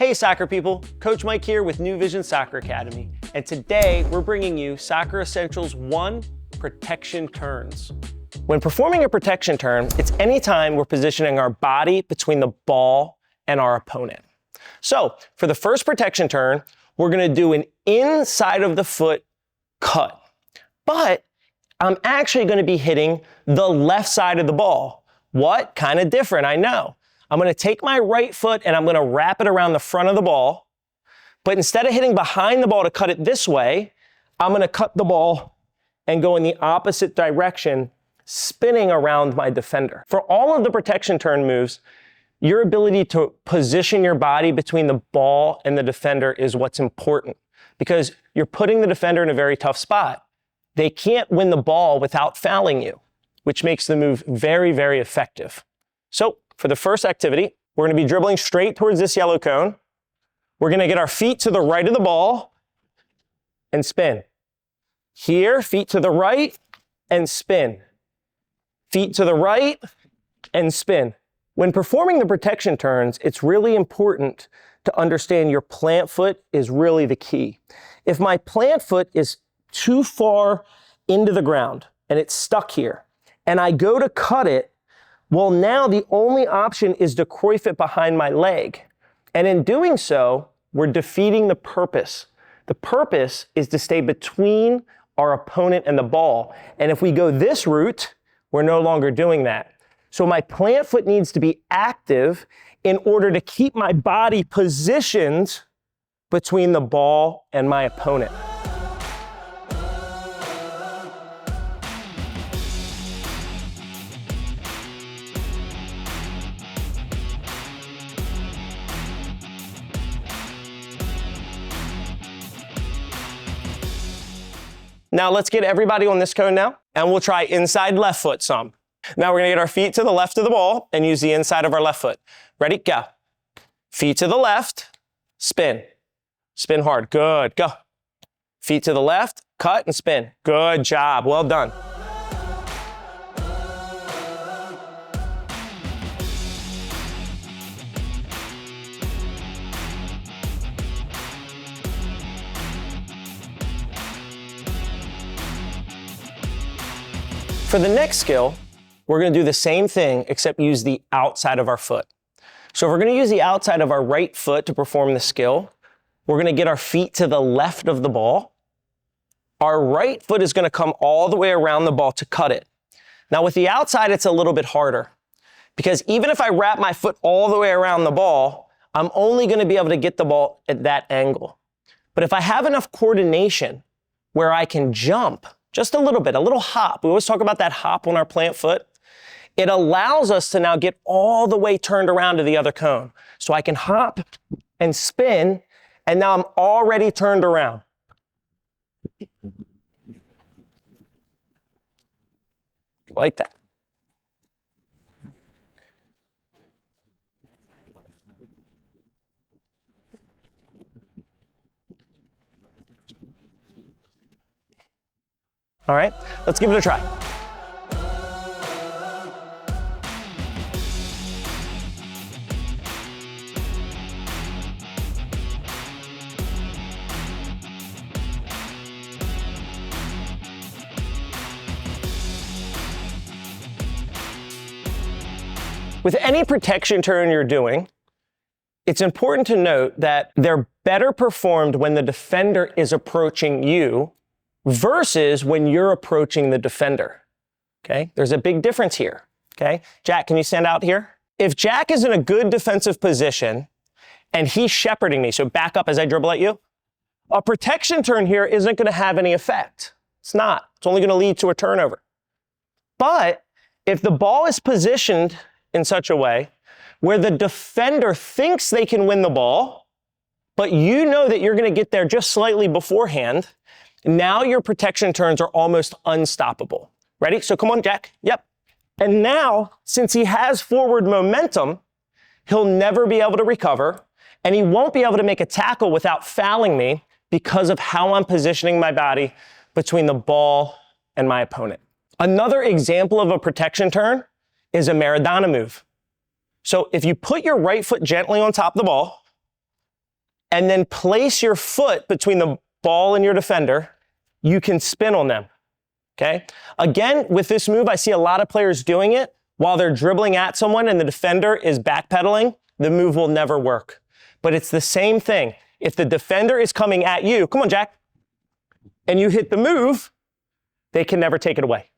Hey soccer people, Coach Mike here with New Vision Soccer Academy, and today we're bringing you Soccer Essentials 1, Protection Turns. When performing a protection turn, it's any time we're positioning our body between the ball and our opponent. So for the first protection turn, we're gonna do an inside of the foot cut, but I'm actually gonna be hitting the left side of the ball. What? Kind of different, I know. I'm gonna take my right foot and I'm gonna wrap it around the front of the ball, but instead of hitting behind the ball to cut it this way, I'm gonna cut the ball and go in the opposite direction, spinning around my defender. For all of the protection turn moves, your ability to position your body between the ball and the defender is what's important, because you're putting the defender in a very tough spot. They can't win the ball without fouling you, which makes the move very, very effective. So for the first activity, we're gonna be dribbling straight towards this yellow cone. We're gonna get our feet to the right of the ball and spin. Here, feet to the right and spin. Feet to the right and spin. When performing the protection turns, it's really important to understand your plant foot is really the key. If my plant foot is too far into the ground and it's stuck here, and I go to cut it, well, now the only option is to Cruyff it behind my leg. And in doing so, we're defeating the purpose. The purpose is to stay between our opponent and the ball. And if we go this route, we're no longer doing that. So my plant foot needs to be active in order to keep my body positioned between the ball and my opponent. Now let's get everybody on this cone now, and we'll try inside left foot some. Now we're gonna get our feet to the left of the ball and use the inside of our left foot. Ready, go. Feet to the left, spin. Spin hard, good, go. Feet to the left, cut and spin. Good job, well done. For the next skill, we're gonna do the same thing except use the outside of our foot. So if we're gonna use the outside of our right foot to perform the skill, we're gonna get our feet to the left of the ball. Our right foot is gonna come all the way around the ball to cut it. Now with the outside, it's a little bit harder, because even if I wrap my foot all the way around the ball, I'm only gonna be able to get the ball at that angle. But if I have enough coordination where I can jump just a little bit, a little hop. We always talk about that hop on our plant foot. It allows us to now get all the way turned around to the other cone. So I can hop and spin, and now I'm already turned around. Like that. All right, let's give it a try. With any protection turn you're doing, it's important to note that they're better performed when the defender is approaching you versus when you're approaching the defender, okay? There's a big difference here, okay? Jack, can you stand out here? If Jack is in a good defensive position and he's shepherding me, so back up as I dribble at you, a protection turn here isn't gonna have any effect. It's not. It's only gonna lead to a turnover. But if the ball is positioned in such a way where the defender thinks they can win the ball, but you know that you're gonna get there just slightly beforehand, now your protection turns are almost unstoppable. Ready? So come on, Jack. Yep. And now, since he has forward momentum, he'll never be able to recover, and he won't be able to make a tackle without fouling me because of how I'm positioning my body between the ball and my opponent. Another example of a protection turn is a Maradona move. So if you put your right foot gently on top of the ball, and then place your foot between the ball and your defender, you can spin on them, okay? Again, with this move, I see a lot of players doing it while they're dribbling at someone and the defender is backpedaling. The move will never work. But it's the same thing. If the defender is coming at you, come on, Jack, and you hit the move, they can never take it away.